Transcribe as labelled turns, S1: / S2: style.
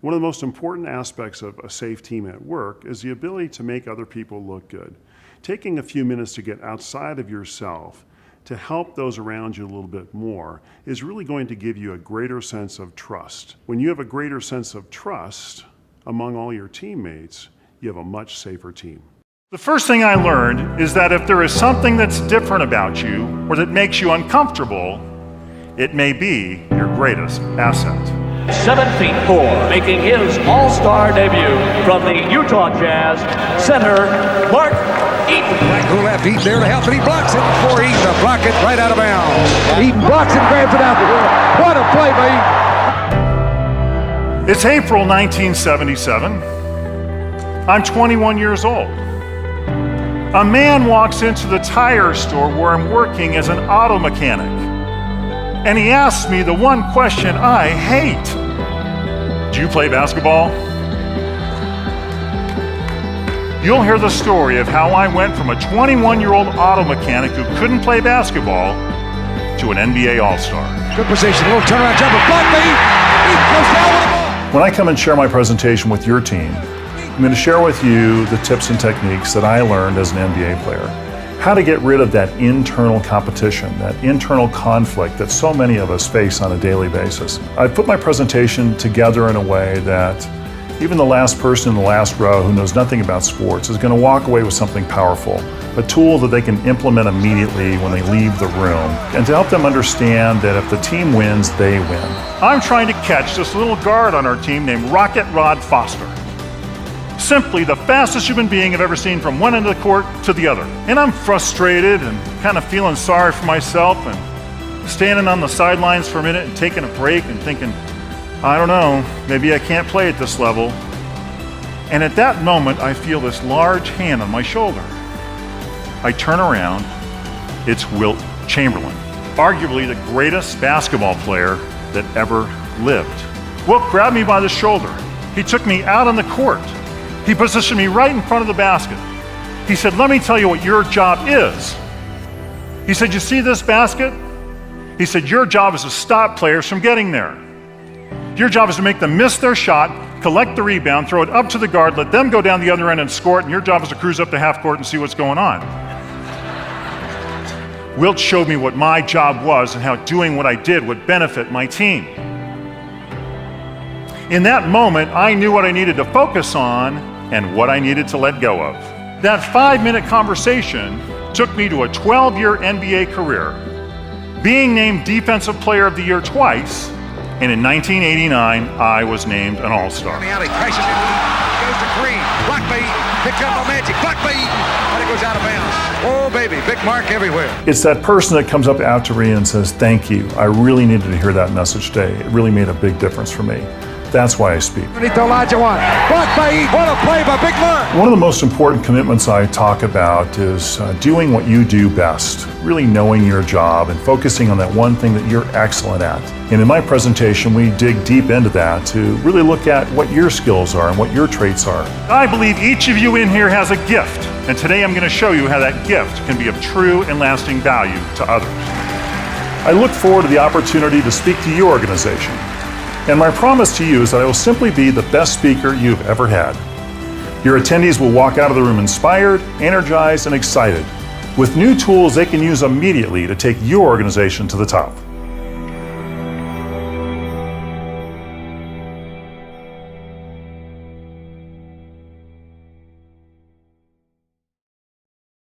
S1: One of the most important aspects of a safe team at work is the ability to make other people look good. Taking a few minutes to get outside of yourself to help those around you a little bit more is really going to give you a greater sense of trust. When you have a greater sense of trust among all your teammates, you have a much safer team.
S2: The first thing I learned is that if there is something that's different about you or that makes you uncomfortable, it may be your greatest asset.
S3: 7'4", making his all-star debut from the Utah Jazz, center Mark Eaton.
S4: Right to left, Eaton there to help, and he blocks it for Eaton to block it right out of bounds. Eaton blocks it, grabs it out the hill. What a play by Eaton.
S2: It's April 1977. I'm 21 years old. A man walks into the tire store where I'm working as an auto mechanic, and he asks me the one question I hate. Do you play basketball? You'll hear the story of how I went from a 21-year-old auto mechanic who couldn't play basketball to an NBA All-Star.
S4: Good position, little turnaround jumper, blocked by Eaton. Eaton goes down with the ball.
S2: When I come and share my presentation with your team, I'm going to share with you the tips and techniques that I learned as an NBA player. How to get rid of that internal competition, that internal conflict that so many of us face on a daily basis. I've put my presentation together in a way that even the last person in the last row who knows nothing about sports is going to walk away with something powerful, a tool that they can implement immediately when they leave the room, and to help them understand that if the team wins, they win. I'm trying to catch this little guard on our team named Rocket Rod Foster. Simply the fastest human being I've ever seen from one end of the court to the other. And I'm frustrated and kind of feeling sorry for myself and standing on the sidelines for a minute and taking a break and thinking, I don't know, maybe I can't play at this level. And at that moment, I feel this large hand on my shoulder. I turn around, it's Wilt Chamberlain, arguably the greatest basketball player that ever lived. Wilt grabbed me by the shoulder. He took me out on the court. He positioned me right in front of the basket. He said, let me tell you what your job is. He said, you see this basket? He said, your job is to stop players from getting there. Your job is to make them miss their shot, collect the rebound, throw it up to the guard, let them go down the other end and score it, and your job is to cruise up to half court and see what's going on. Wilt showed me what my job was and how doing what I did would benefit my team. In that moment, I knew what I needed to focus on and what I needed to let go of. That 5-minute conversation took me to a 12-year NBA career, being named Defensive Player of the Year twice, and in 1989, I was named an All-Star.
S4: He crashes in, goes to Green, blocked by Eaton, picked up by Magic, blocked by Eaton, and it goes out of bounds. Oh baby, big mark everywhere.
S2: It's that person that comes up after me and says, thank you, I really needed to hear that message today. It really made a big difference for me. That's why I speak.
S4: Underneath Elijah Wan, blocked by Eaton, what a play by Big Mark.
S2: One of the most important commitments I talk about is doing what you do best, really knowing your job and focusing on that one thing that you're excellent at. And in my presentation, we dig deep into that to really look at what your skills are and what your traits are. I believe each of you in here has a gift, and today I'm going to show you how that gift can be of true and lasting value to others. I look forward to the opportunity to speak to your organization. And my promise to you is that I will simply be the best speaker you've ever had. Your attendees will walk out of the room inspired, energized, and excited with new tools they can use immediately to take your organization to the top.